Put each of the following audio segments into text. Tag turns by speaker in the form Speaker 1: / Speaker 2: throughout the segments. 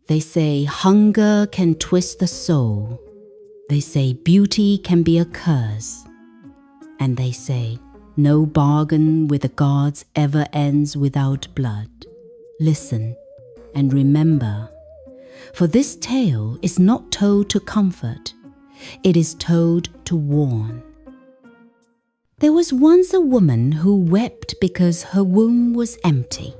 Speaker 1: They say hunger can twist the soul. They say beauty can be a curse. And they say no bargain with the gods ever ends without blood. Listen and remember, for this tale is not told to comfort, it is told to warn. There was once a woman who wept because her womb was empty.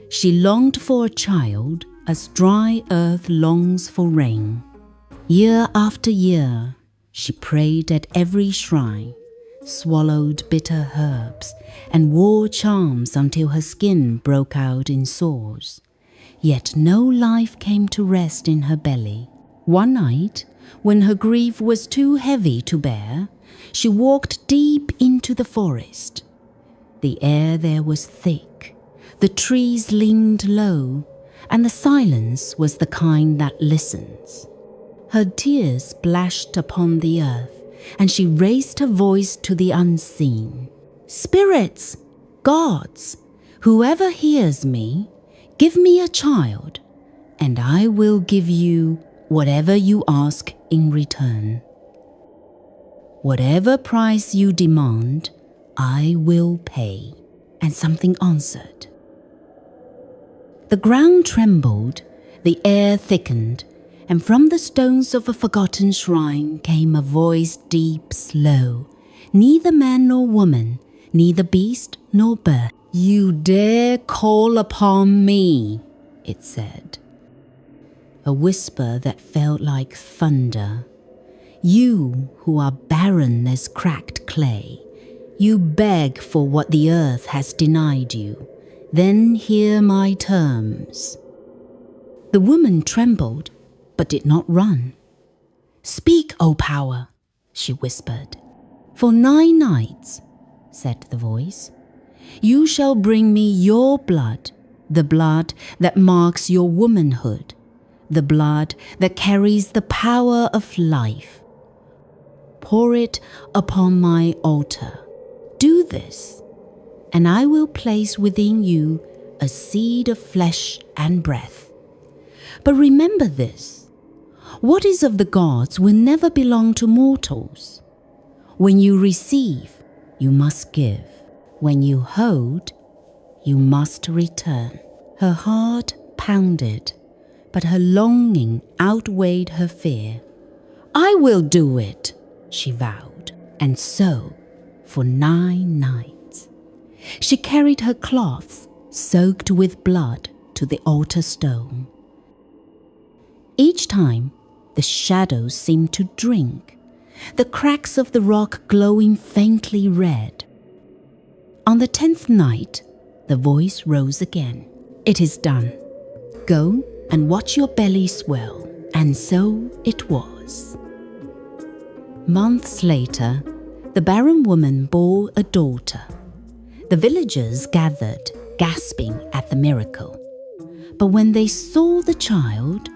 Speaker 1: She longed for a child as dry earth longs for rain. Year after year, she prayed at every shrine, swallowed bitter herbs, and wore charms until her skin broke out in sores. Yet no life came to rest in her belly. One night, when her grief was too heavy to bear, she walked deep into the forest. The air there was thick, the trees leaned low, and the silence was the kind that listens. Her tears splashed upon the earth, and she raised her voice to the unseen. Spirits, gods, whoever hears me, give me a child, and I will give you whatever you ask in return. Whatever price you demand, I will pay. And something answered. The ground trembled, the air thickened, and from the stones of a forgotten shrine came a voice deep, slow. Neither man nor woman, neither beast nor bird. You dare call upon me, it said. A whisper that felt like thunder. You who are barren as cracked clay, you beg for what the earth has denied you. Then hear my terms. The woman trembled, but did not run. Speak, O power, she whispered. For 9 nights, said the voice, you shall bring me your blood, the blood that marks your womanhood, the blood that carries the power of life. Pour it upon my altar. Do this, and I will place within you a seed of flesh and breath. But remember this, what is of the gods will never belong to mortals. When you receive, you must give. When you hold, you must return. Her heart pounded, but her longing outweighed her fear. I will do it, she vowed, and so for 9 nights. She carried her cloths soaked with blood to the altar stone. Each time, the shadows seemed to drink, the cracks of the rock glowing faintly red. On the 10th night, the voice rose again. It is done. Go and watch your belly swell. And so it was. Months later, the barren woman bore a daughter. The villagers gathered, gasping at the miracle. But when they saw the child,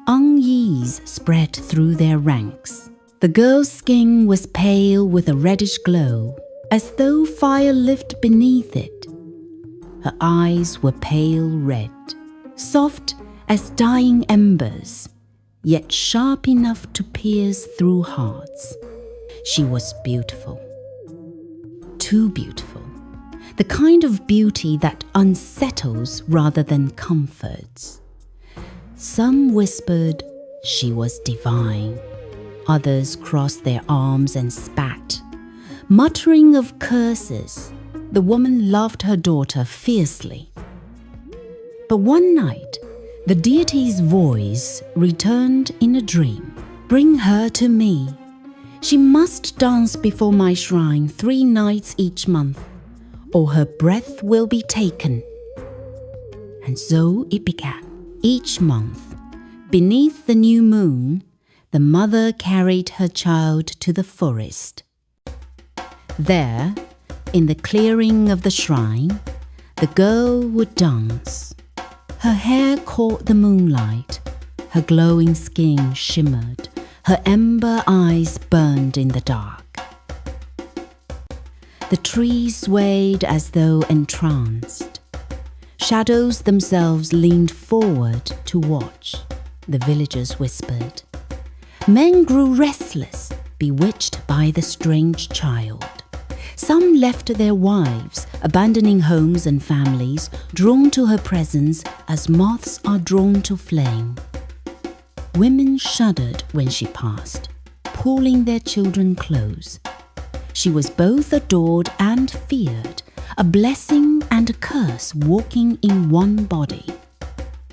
Speaker 1: unease spread through their ranks. The girl's skin was pale with a reddish glow, as though fire lived beneath it. Her eyes were pale red, soft as dying embers, yet sharp enough to pierce through hearts. She was beautiful. Too beautiful. The kind of beauty that unsettles rather than comforts. Some whispered she was divine. Others crossed their arms and spat. Muttering of curses, the woman loved her daughter fiercely. But one night, the deity's voice returned in a dream. Bring her to me. She must dance before my shrine 3 nights each month, or her breath will be taken. And so it began. Each month, beneath the new moon, the mother carried her child to the forest. There, in the clearing of the shrine, the girl would dance. Her hair caught the moonlight, her glowing skin shimmered, her ember eyes burned in the dark. The trees swayed as though entranced. shadows themselves leaned forward to watch, the villagers whispered. Men grew restless, bewitched by the strange child. Some left their wives, abandoning homes and families, drawn to her presence as moths are drawn to flame. Women shuddered when she passed, pulling their children close. She was both adored and feared, a blessing and a curse walking in one body.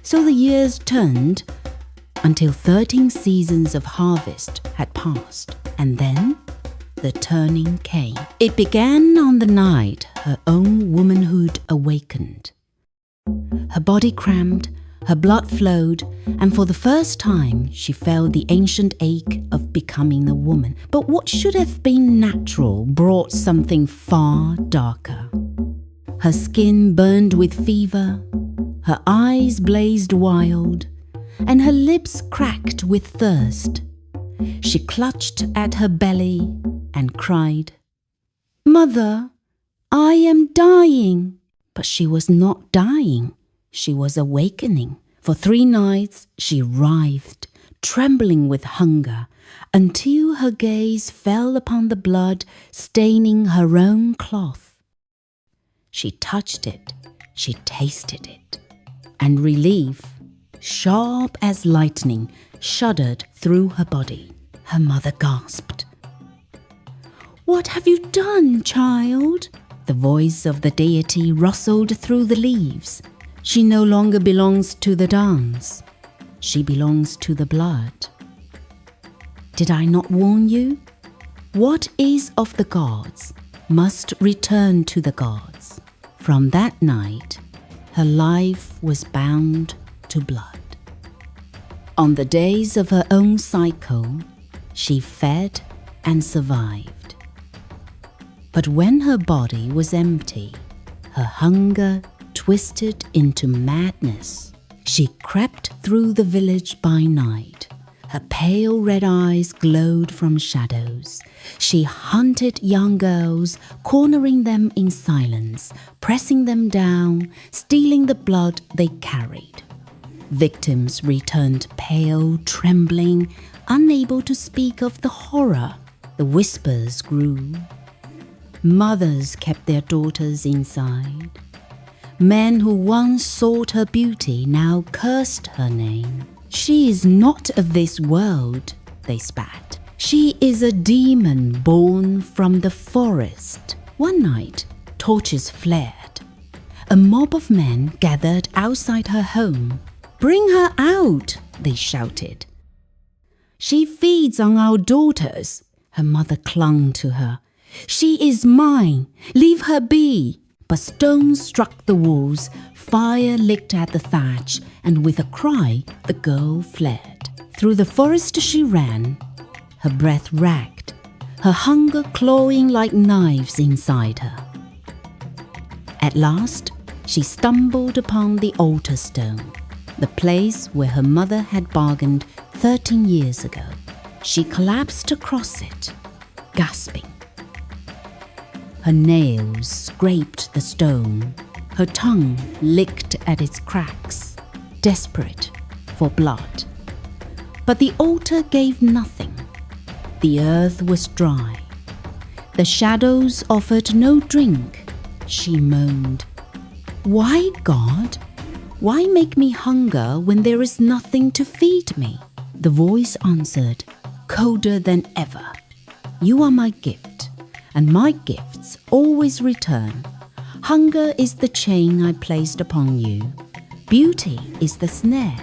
Speaker 1: So the years turned until 13 seasons of harvest had passed, and then the turning came. It began on the night her own womanhood awakened. Her body cramped, her blood flowed, and for the first time she felt the ancient ache of becoming a woman. But what should have been natural brought something far darker. Her skin burned with fever, her eyes blazed wild, and her lips cracked with thirst. She clutched at her belly and cried, "Mother, I am dying." But she was not dying. She was awakening. For 3 nights she writhed, trembling with hunger, until her gaze fell upon the blood staining her own cloth. She touched it, she tasted it, and relief, sharp as lightning, shuddered through her body. Her mother gasped. "What have you done, child?" The voice of the deity rustled through the leaves. She no longer belongs to the dance. She belongs to the blood. Did I not warn you? What is of the gods must return to the gods. From that night, her life was bound to blood. On the days of her own cycle, she fed and survived. But when her body was empty, her hunger twisted into madness. She crept through the village by night. Her pale red eyes glowed from shadows. She hunted young girls, cornering them in silence, pressing them down, stealing the blood they carried. Victims returned pale, trembling, unable to speak of the horror. The whispers grew. Mothers kept their daughters inside. Men who once sought her beauty now cursed her name. "She is not of this world," they spat. "She is a demon born from the forest." One night, torches flared. A mob of men gathered outside her home. "Bring her out," they shouted. "She feeds on our daughters." Her mother clung to her. "She is mine. Leave her be." But stones struck the walls, fire licked at the thatch, and with a cry, the girl fled. Through the forest she ran, her breath ragged, her hunger clawing like knives inside her. At last, she stumbled upon the altar stone, the place where her mother had bargained 13 years ago. She collapsed across it, gasping. Her nails scraped the stone. Her tongue licked at its cracks, desperate for blood. But the altar gave nothing. The earth was dry. The shadows offered no drink. She moaned, "Why, God? Why make me hunger when there is nothing to feed me?" The voice answered, colder than ever, "You are my gift, and my gifts always return. Hunger is the chain I placed upon you. Beauty is the snare.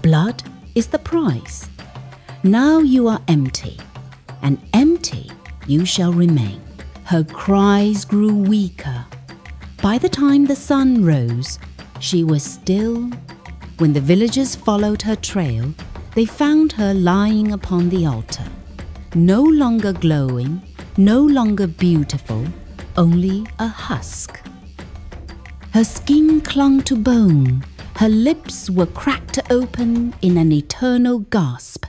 Speaker 1: Blood is the price. Now you are empty, and empty you shall remain." Her cries grew weaker. By the time the sun rose, she was still. When the villagers followed her trail, they found her lying upon the altar, no longer glowing, no longer beautiful, only a husk. Her skin clung to bone, her lips were cracked open in an eternal gasp,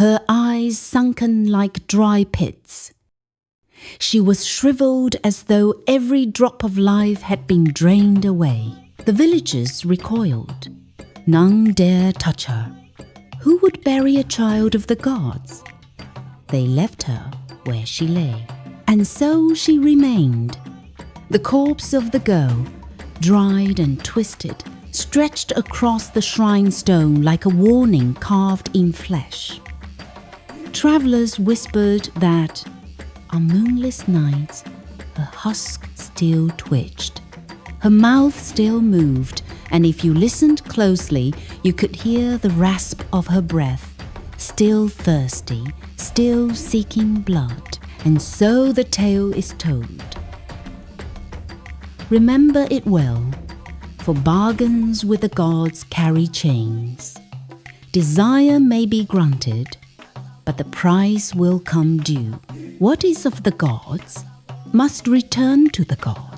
Speaker 1: her eyes sunken like dry pits. She was shriveled as though every drop of life had been drained away. The villagers recoiled. None dare touch her. Who would bury a child of the gods? They left her where she lay, and so she remained. The corpse of the girl, dried and twisted, stretched across the shrine stone like a warning carved in flesh. Travelers whispered that on moonless nights her husk still twitched, her mouth still moved, and if you listened closely, you could hear the rasp of her breath, still thirsty, still seeking blood. And so the tale is told. Remember it well, for bargains with the gods carry chains. Desire may be granted, but the price will come due. What is of the gods must return to the gods.